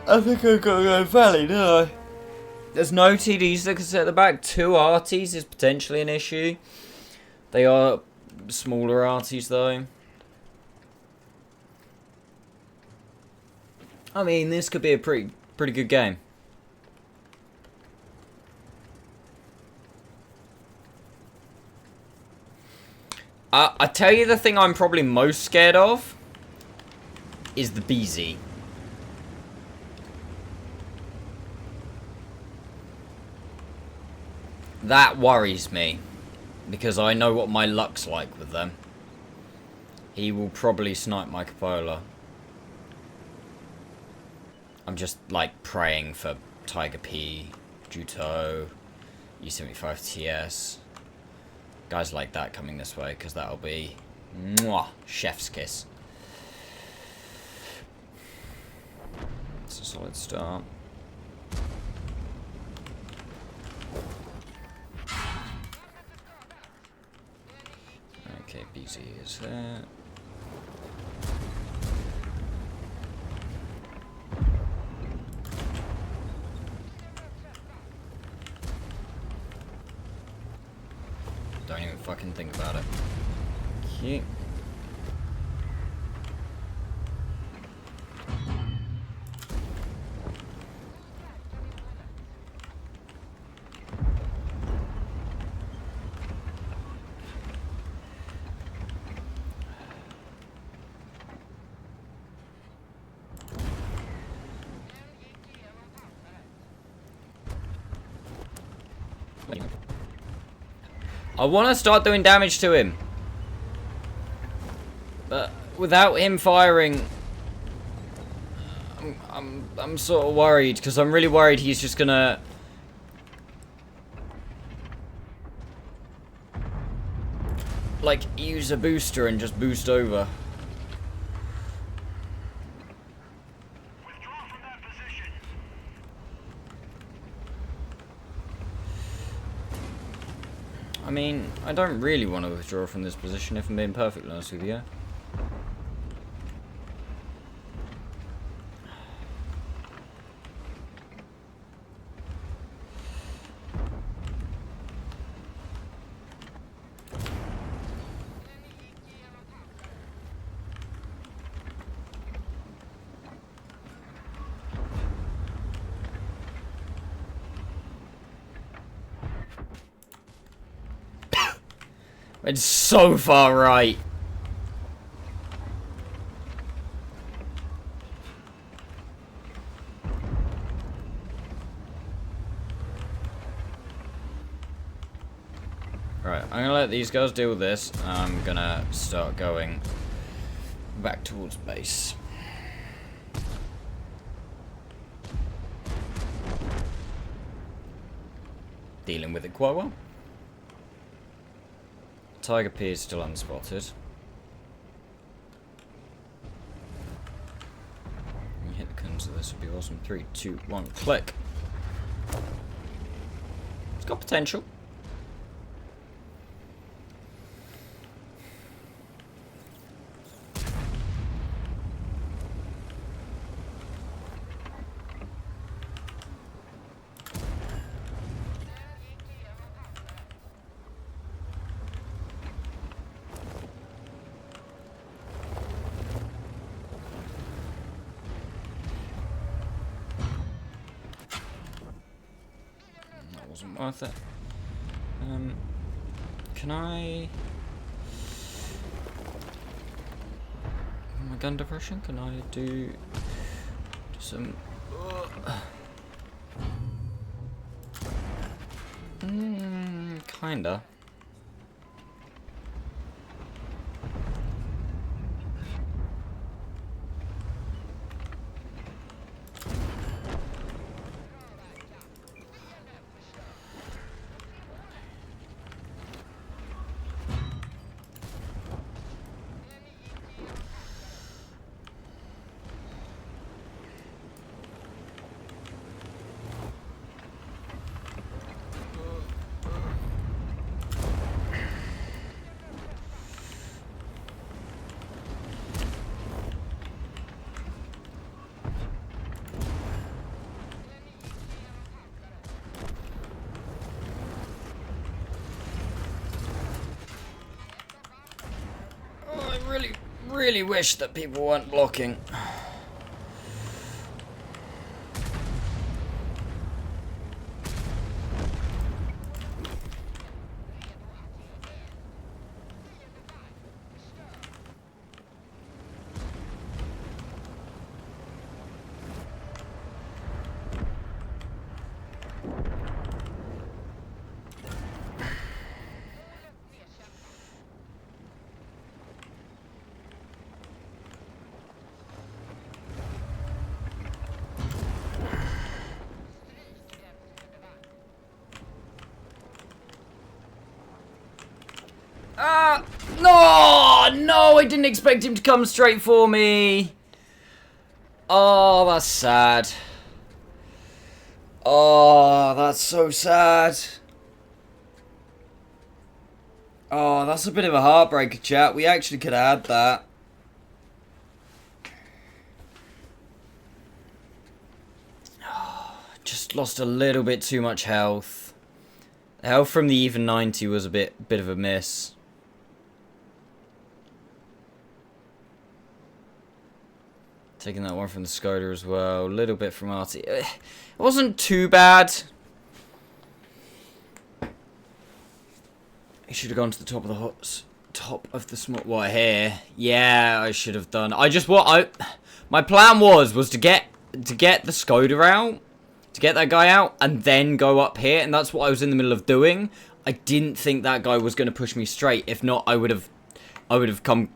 I think I've got to go Valley, don't I? There's no TDs that can sit at the back. 2 arties is potentially an issue. They are smaller arties, though. I mean, this could be a pretty good game. I tell you the thing I'm probably most scared of is the BZ. That worries me, because I know what my luck's like with them. He will probably snipe my Cupola. I'm just, like, praying for Tiger P, Juto, U75 TS. Guys like that coming this way, because that'll be... mwah, chef's kiss. It's a solid start. Okay, BZ is there. Don't even fucking think about it. Cute. I want to start doing damage to him, but without him firing, I'm sort of worried, because I'm really worried he's just gonna like use a booster and just boost over. I mean, I don't really want to withdraw from this position, if I'm being perfectly honest with you. It's so far right. Right, I'm gonna let these guys deal with this. I'm gonna start going back towards base. Dealing with it quite well. Tiger P is still unspotted. We hit the guns of this would be awesome. 3, 2, 1, click. It's got potential. Wasn't worth it. Can I... my gun diversion? Can I do some... kinda. really wish that people weren't blocking. No! No, I didn't expect him to come straight for me. Oh, that's sad. Oh, that's so sad. Oh, that's a bit of a heartbreaker, chat. We actually could have had that. Just lost a little bit too much health. The health from the even 90 was a bit of a miss. Taking that one from the Skoda as well. A little bit from RT. It wasn't too bad. He should have gone to the top of the small. What here? Yeah, I should have done. My plan was to get the Skoda out, to get that guy out, and then go up here, and that's what I was in the middle of doing. I didn't think that guy was going to push me straight. If not, I would have come.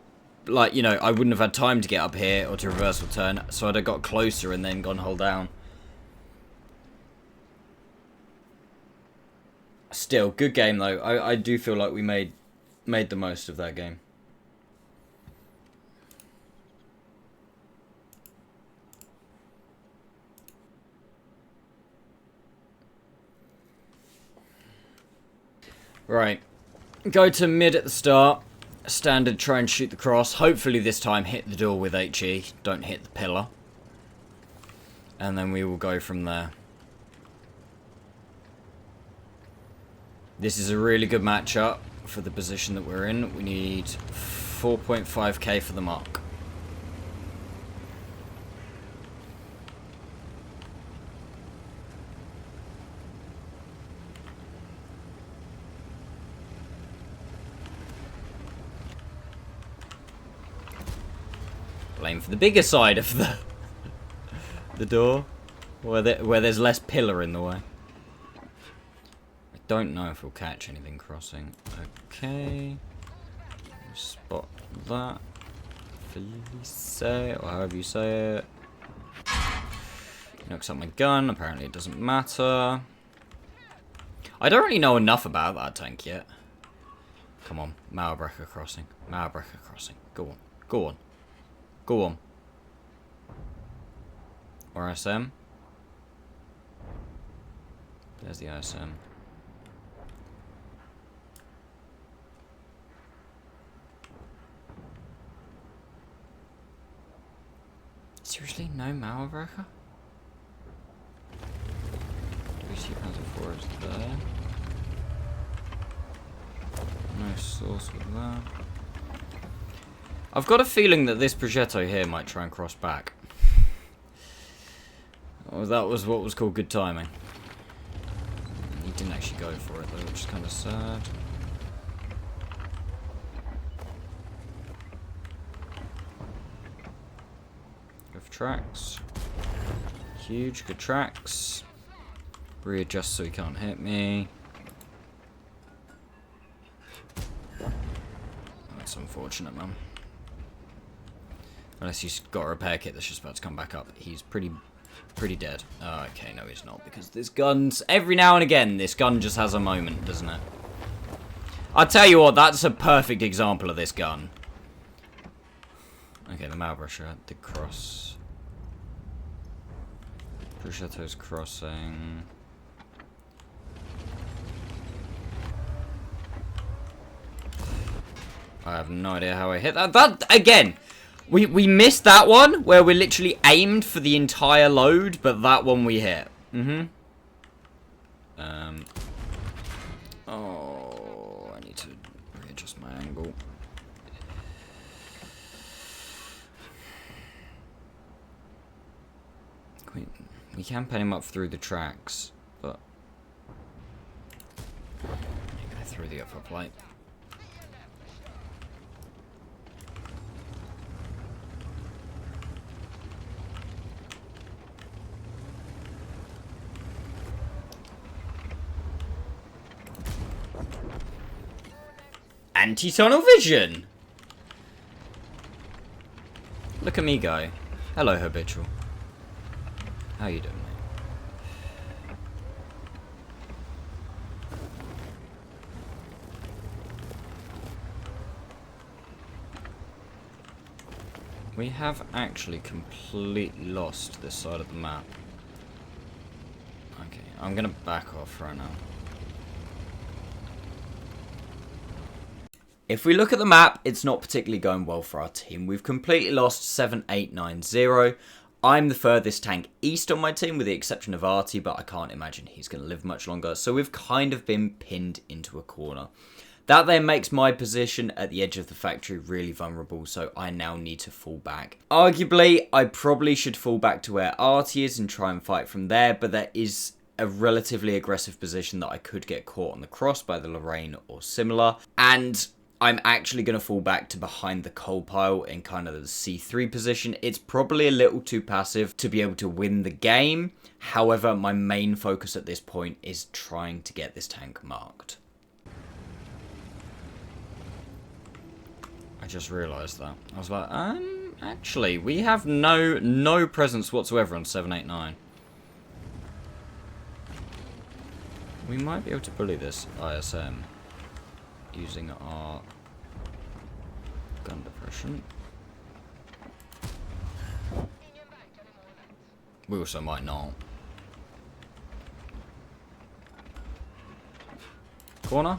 Like, you know, I wouldn't have had time to get up here or to reversal turn, so I'd have got closer and then gone hold down. Still, good game though. I do feel like we made the most of that game. Right. Go to mid at the start. Standard, try and shoot the cross. Hopefully this time hit the door with HE. Don't hit the pillar. And then we will go from there. This is a really good matchup for the position that we're in. We need 4.5k for the mark. Aim for the bigger side of the door, where there's less pillar in the way. I don't know if we'll catch anything crossing. Okay, spot that. Felice, or however you say it. Knocks up my gun. Apparently it doesn't matter. I don't really know enough about that tank yet. Come on, Mauerbrecher crossing. Mauerbrecher crossing. Go on. Go on. Go on. Or SM. There's the ISM. Seriously? No Mauerbrecher? 3 is there. No source with that. I've got a feeling that this Progetto here might try and cross back. Oh, that was what was called good timing. He didn't actually go for it though, which is kind of sad. Go for tracks. Huge, good tracks. Readjust so he can't hit me. That's unfortunate, man. Unless he's got a repair kit that's just about to come back up. He's pretty dead. Oh, okay, no he's not. Because this gun's... Every now and again, this gun just has a moment, doesn't it? I'll tell you what, that's a perfect example of this gun. Okay, the Mauerbrecher did cross. Bruschetto's crossing. I have no idea how I hit that. That, again... We missed that one, where we literally aimed for the entire load, but that one we hit. Oh, I need to readjust my angle. We can pen him up through the tracks, but... Go through the upper plate. Anti-tunnel vision! Look at me go. Hello, Habitual. How you doing, mate? We have actually completely lost this side of the map. Okay, I'm gonna back off right now. If we look at the map, it's not particularly going well for our team. We've completely lost 7-8-9-0. I'm the furthest tank east on my team, with the exception of Artie, but I can't imagine he's going to live much longer. So we've kind of been pinned into a corner. That then makes my position at the edge of the factory really vulnerable, so I now need to fall back. Arguably, I probably should fall back to where Artie is and try and fight from there, but there is a relatively aggressive position that I could get caught on the cross by the Lorraine or similar, and I'm actually going to fall back to behind the coal pile in kind of the C3 position. It's probably a little too passive to be able to win the game. However, my main focus at this point is trying to get this tank marked. I just realised that. I was like, actually, we have no presence whatsoever on 789. We might be able to bully this ISM. Using our gun depression. We also might not. Corner?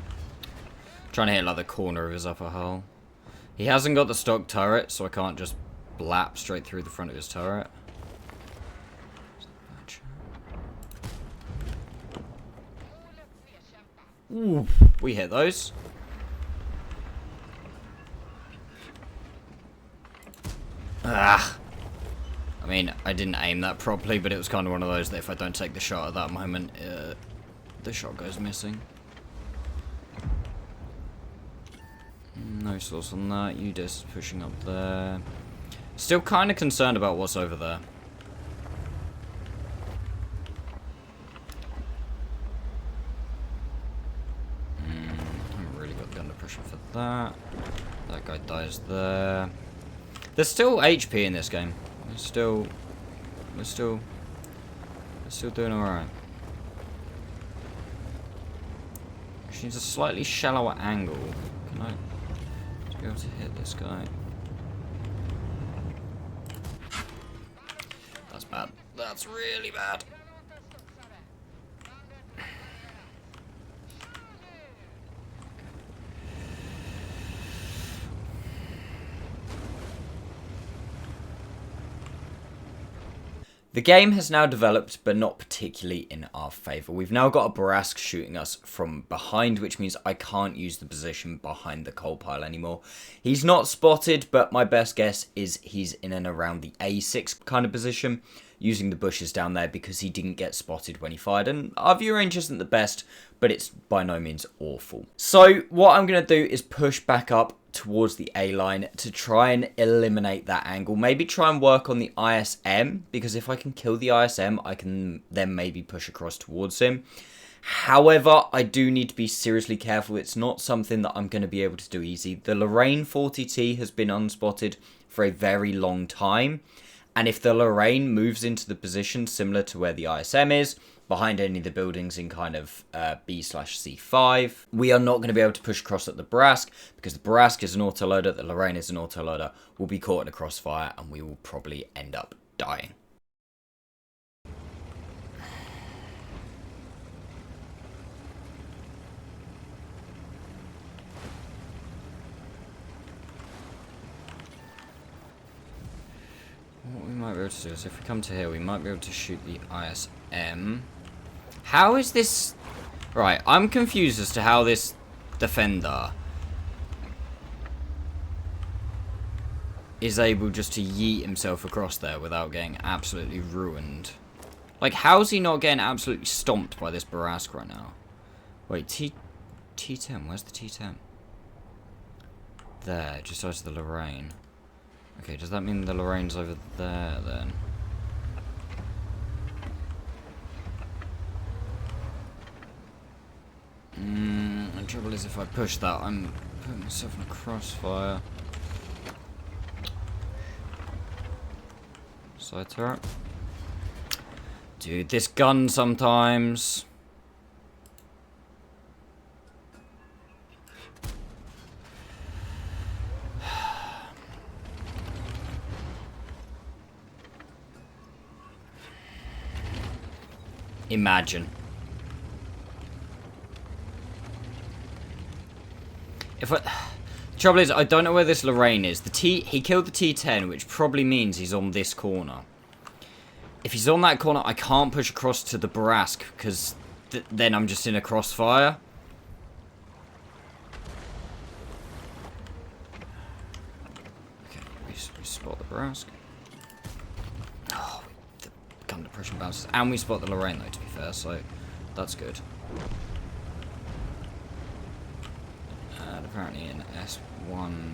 Trying to hit like the corner of his upper hull. He hasn't got the stock turret, so I can't just blap straight through the front of his turret. Ooh, we hit those. Ah. I mean, I didn't aim that properly, but it was kind of one of those that if I don't take the shot at that moment, the shot goes missing. No source on that. UDES is pushing up there. Still kind of concerned about what's over there. Haven't really got gun depression for that. That guy dies there. There's still HP in this game. We're still doing alright. She needs a slightly shallower angle. Can I be able to hit this guy? That's bad. That's really bad. The game has now developed, but not particularly in our favour. We've now got a Barask shooting us from behind, which means I can't use the position behind the coal pile anymore. He's not spotted, but my best guess is he's in and around the A6 kind of position, using the bushes down there because he didn't get spotted when he fired. And our view range isn't the best, but it's by no means awful. So what I'm going to do is push back up towards the A line to try and eliminate that angle. Maybe try and work on the ISM, because if I can kill the ISM, I can then maybe push across towards him. However, I do need to be seriously careful. It's not something that I'm going to be able to do easy. The Lorraine 40T has been unspotted for a very long time, and if the Lorraine moves into the position similar to where the ISM is, behind any of the buildings in kind of B/C5, we are not going to be able to push across at the Barask, because the Barask is an autoloader, the Lorraine is an autoloader. We'll be caught in a crossfire and we will probably end up dying. What we might be able to do is if we come to here, we might be able to shoot the ISM. How is this... Right, I'm confused as to how this defender is able just to yeet himself across there without getting absolutely ruined. Like, how's he not getting absolutely stomped by this Barask right now? Wait, T10, where's the T10? There, just out of the Lorraine. Okay, does that mean the Lorraine's over there then? The trouble is if I push that, I'm putting myself in a crossfire. Side turret. Dude, this gun sometimes. Imagine. If I... Trouble is, I don't know where this Lorraine is. He killed the T10, which probably means he's on this corner. If he's on that corner, I can't push across to the Barask, because then I'm just in a crossfire. Okay, we spot the Barask. Oh, the gun depression bounces. And we spot the Lorraine, though, to be fair, so that's good. And apparently in S1...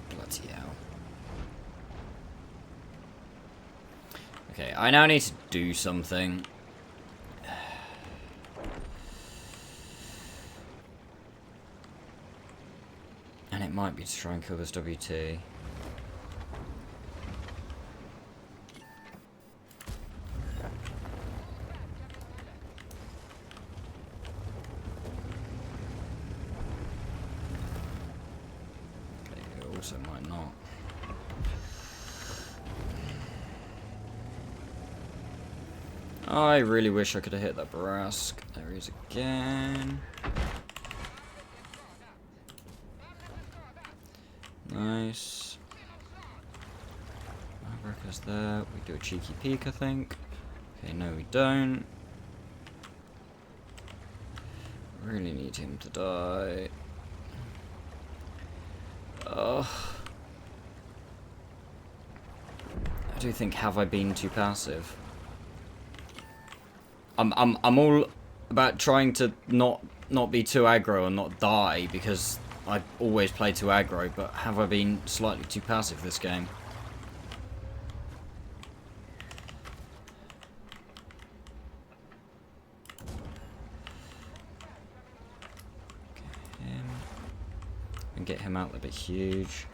Bloody hell. Okay, I now need to do something. And it might be to try and kill this WT. Okay, it also might not. I really wish I could have hit that Barask. There he is again. Nice. Wrecker's there. We do a cheeky peek, I think. Okay, no we don't. Really need him to die. Ugh. I do think, have I been too passive? I'm all about trying to not be too aggro and not die, because I always play too aggro, but have I been slightly too passive this game? And get him out, that'd be huge.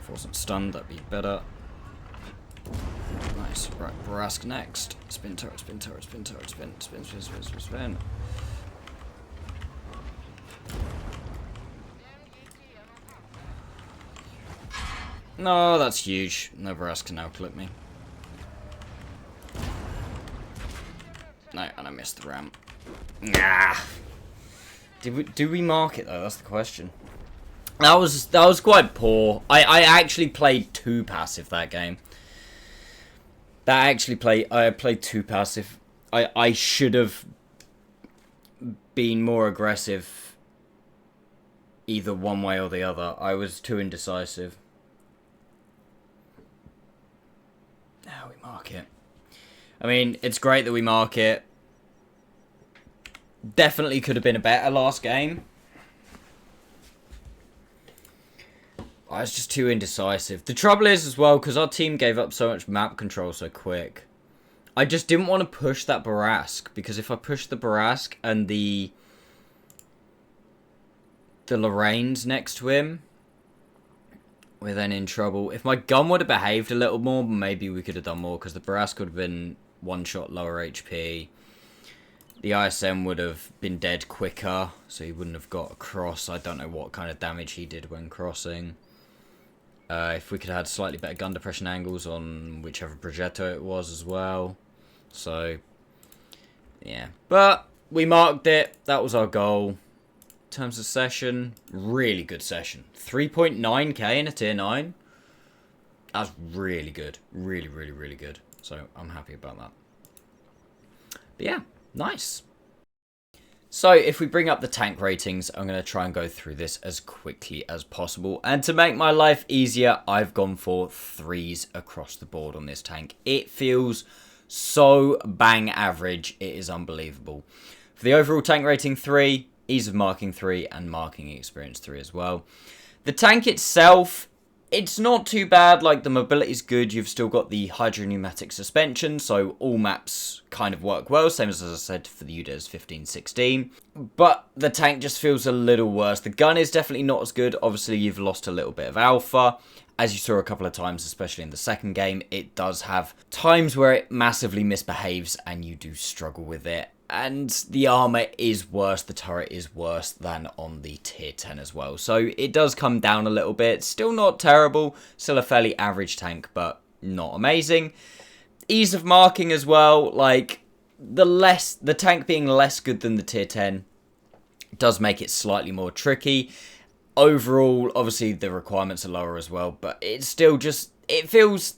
If I wasn't stunned, that'd be better. Nice. Right, Barask next. Spin turret, spin turret, spin turret, spin, spin, spin, spin, spin, spin. No, that's huge. No Barask can now clip me. No, and I missed the ramp. Nah. Do we mark it though? That's the question. That was quite poor. I actually played too passive that game. I played too passive. I should have been more aggressive either one way or the other. I was too indecisive. Now we mark it. I mean, it's great that we mark it. Definitely could have been a better last game. I was just too indecisive. The trouble is as well, because our team gave up so much map control so quick, I just didn't want to push that Barask, because if I push the Barask and the Lorraine's next to him, we're then in trouble. If my gun would have behaved a little more, maybe we could have done more, because the Barask would have been one shot lower HP. The ISM would have been dead quicker, so he wouldn't have got across. I don't know what kind of damage he did when crossing. If we could have had slightly better gun depression angles on whichever Progetto it was as well. So, yeah. But we marked it. That was our goal. In terms of session, really good session. 3.9k in a tier 9. That's really good. Really, really, really good. So, I'm happy about that. But yeah, nice. So if we bring up the tank ratings, I'm going to try and go through this as quickly as possible. And to make my life easier, I've gone for 3s across the board on this tank. It feels so bang average, it is unbelievable. For the overall tank rating, 3, ease of marking 3, and marking experience 3 as well. The tank itself, it's not too bad. Like, the mobility is good. You've still got the hydropneumatic suspension, so all maps kind of work well, same as I said for the UDES 15-16. But the tank just feels a little worse. The gun is definitely not as good. Obviously, you've lost a little bit of alpha. As you saw a couple of times, especially in the second game, it does have times where it massively misbehaves and you do struggle with it. And the armor is worse, the turret is worse than on the tier 10 as well. So it does come down a little bit. Still not terrible, still a fairly average tank, but not amazing. Ease of marking as well, like the tank being less good than the tier 10 does make it slightly more tricky. Overall, obviously the requirements are lower as well, but it's still just, it feels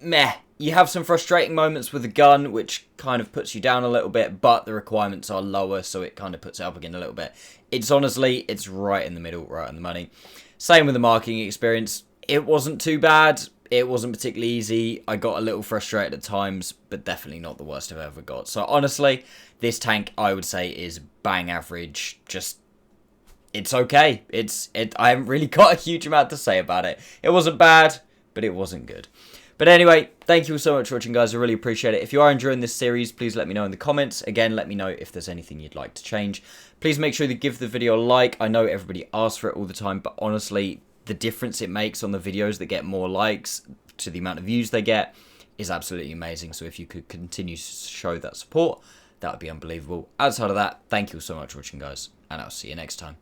meh. You have some frustrating moments with the gun, which kind of puts you down a little bit, but the requirements are lower, so it kind of puts it up again a little bit. It's honestly, it's right in the middle, right on the money. Same with the marking experience. It wasn't too bad. It wasn't particularly easy. I got a little frustrated at times, but definitely not the worst I've ever got. So honestly, this tank, I would say, is bang average. Just, it's okay. I haven't really got a huge amount to say about it. It wasn't bad, but it wasn't good. But anyway, thank you all so much for watching, guys. I really appreciate it. If you are enjoying this series, please let me know in the comments. Again, let me know if there's anything you'd like to change. Please make sure to give the video a like. I know everybody asks for it all the time, but honestly, the difference it makes on the videos that get more likes to the amount of views they get is absolutely amazing. So if you could continue to show that support, that would be unbelievable. Outside of that, thank you all so much for watching, guys, and I'll see you next time.